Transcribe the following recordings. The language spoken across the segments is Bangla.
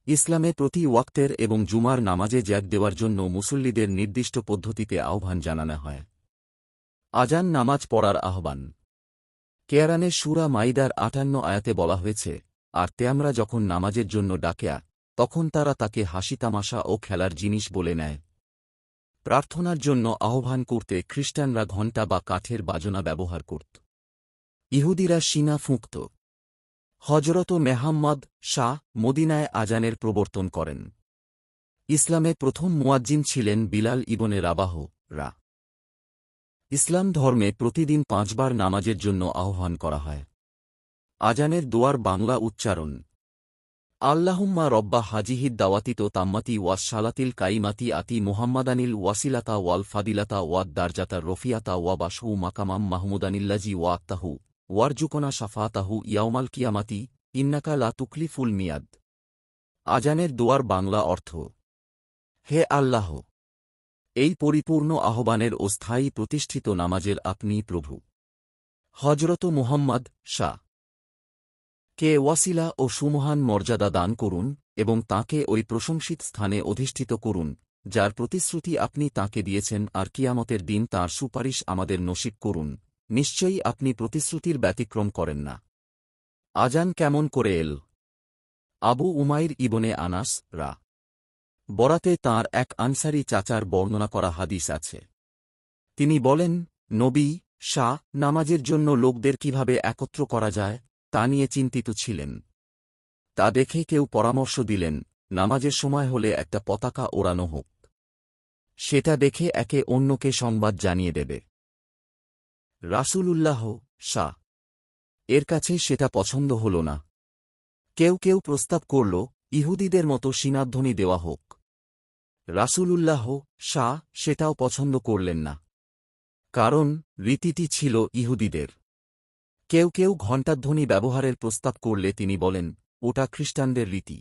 ইসলামে প্রতি ওয়াক্তের এবং জুমার নামাজে জ্যাক দেওয়ার জন্য মুসল্লিদের নির্দিষ্ট পদ্ধতিতে আহ্বান জানানো হয়। আজান নামাজ পড়ার আহ্বান। কেয়ারানে সূরা মাইদার ৫৮ আয়াতে বলা হয়েছে, আর তেমরা যখন নামাজের জন্য ডাকেয়া, তখন তারা তাকে হাসি তামাশা ও খেলার জিনিস বলে নেয়। প্রার্থনার জন্য আহ্বান করতে খ্রিস্টানরা ঘণ্টা বা কাঠের বাজনা ব্যবহার করত। ইহুদিরা শিনা ফুঁকত। হজরত মেহাম্মদ শাহ মদিনায় আজানের প্রবর্তন করেন। ইসলামে প্রথম মুয়াজ্জিন ছিলেন বিলাল ইবনে রাবাহ রা। ইসলাম ধর্মে প্রতিদিন ৫ বার নামাজের জন্য আহ্বান করা হয়। আজানের দোয়ার বাংলা উচ্চারণ: আল্লাহুম্মা রব্বা হাজিহিদ দাওয়াতিত তাম্মাতি ওয়াস সালাতিল কাইমাতি আতি মুহাম্মাদানিল ওয়াসিলাতা ওয়াল ফাদিলাতা ওয়াদ দারজাতার রফিয়াতা ওয়া বাসহু মাকামাম মাহমুদানিল্লাজি ওয়া আত্তাহু ওয়ারজুকনা শাফাতাহু ইয়াউমাল কিয়ামাতি ইন্নাকা লা তুকলিফুল মিয়াদ। আজানের দোয়ার বাংলা অর্থ: হে আল্লাহ, এই পরিপূর্ণ আহ্বানের ও স্থায়ী প্রতিষ্ঠিত নামাজের আপনিই প্রভু। হজরত মুহাম্মদ শাহ কে ওয়াসিলা ও সুমহান মর্যাদা দান করুন এবং তাঁকে ওই প্রশংসিত স্থানে অধিষ্ঠিত করুন যার প্রতিশ্রুতি আপনি তাঁকে দিয়েছেন, আর কিয়ামতের দিন তাঁর সুপারিশ আমাদের নসিব করুন। নিশ্চয়ই আপনি প্রতিশ্রুতির ব্যতিক্রম করেন না। আজান কেমন করে এল? আবু উমাইর ইবনে আনাস রা বরাতে তাঁর এক আনসারী চাচার বর্ণনা করা হাদিস আছে। তিনি বলেন, নবী শাহ নামাজের জন্য লোকদের কিভাবে একত্র করা যায় তা নিয়ে চিন্তিত ছিলেন। তা দেখে কেউ পরামর্শ দিলেন, নামাজের সময় হলে একটা পতাকা ওড়ানো হোক। সেটা দেখে একে অন্যকে সংবাদ জানিয়ে দেবে। রাসূলুল্লাহ শাহ এর কাছে সেটা পছন্দ হল না। কেউ কেউ প্রস্তাব করল, ইহুদিদের মতো সিনাধ্বনি দেওয়া হোক। রাসূলুল্লাহ শাহ সেটাও পছন্দ করলেন না, কারণ রীতিটি ছিল ইহুদিদের। কেউ কেউ ঘণ্টাধ্বনি ব্যবহারের প্রস্তাব করলে তিনি বলেন, ওটা খ্রিস্টানদের রীতি।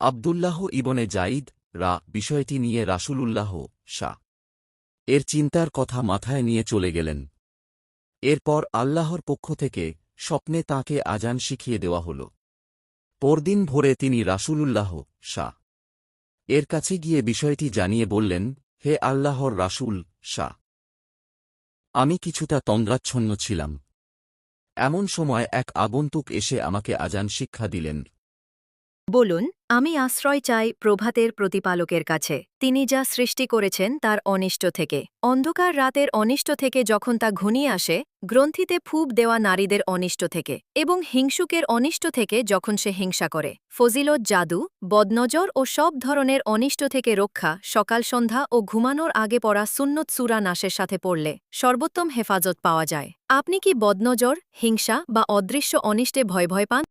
আবদুল্লাহ ইবনে জাইদ রা বিষয়টি নিয়ে রাসূলুল্লাহ শাহ এর চিন্তার কথা মাথায় নিয়ে চলে গেলেন। এরপর আল্লাহর পক্ষ থেকে স্বপ্নে তাঁকে আজান শিখিয়ে দেওয়া হল। পরদিন ভোরে তিনি রাসূলুল্লাহ শাহ এর কাছে গিয়ে বিষয়টি জানিয়ে বললেন, হে আল্লাহর রাসূল শাহ, আমি কিছুটা তন্দ্রাচ্ছন্ন ছিলাম। এমন সময় এক আগন্তুক এসে আমাকে আজান শিক্ষা দিলেন। বলুন, আমি আশ্রয় চাই প্রভাতের প্রতিপালকের কাছে, তিনি যা সৃষ্টি করেছেন তার অনিষ্ট থেকে, অন্ধকার রাতের অনিষ্ট থেকে যখন তা ঘনিয়ে আসে, গ্রন্থিতে ফুপ দেওয়া নারীদের অনিষ্ট থেকে, এবং হিংসুকের অনিষ্ট থেকে যখন সে হিংসা করে, ফজিলত জাদু, বদনজর ও সব ধরনের অনিষ্ট থেকে রক্ষা সকাল সন্ধ্যা ও ঘুমানোর আগে পড়া সুন্নত সূরা নাসের সাথে পড়লে সর্বোত্তম হেফাজত পাওয়া যায়। আপনি কি বদনজর, হিংসা বা অদৃশ্য অনিষ্টে ভয় পান?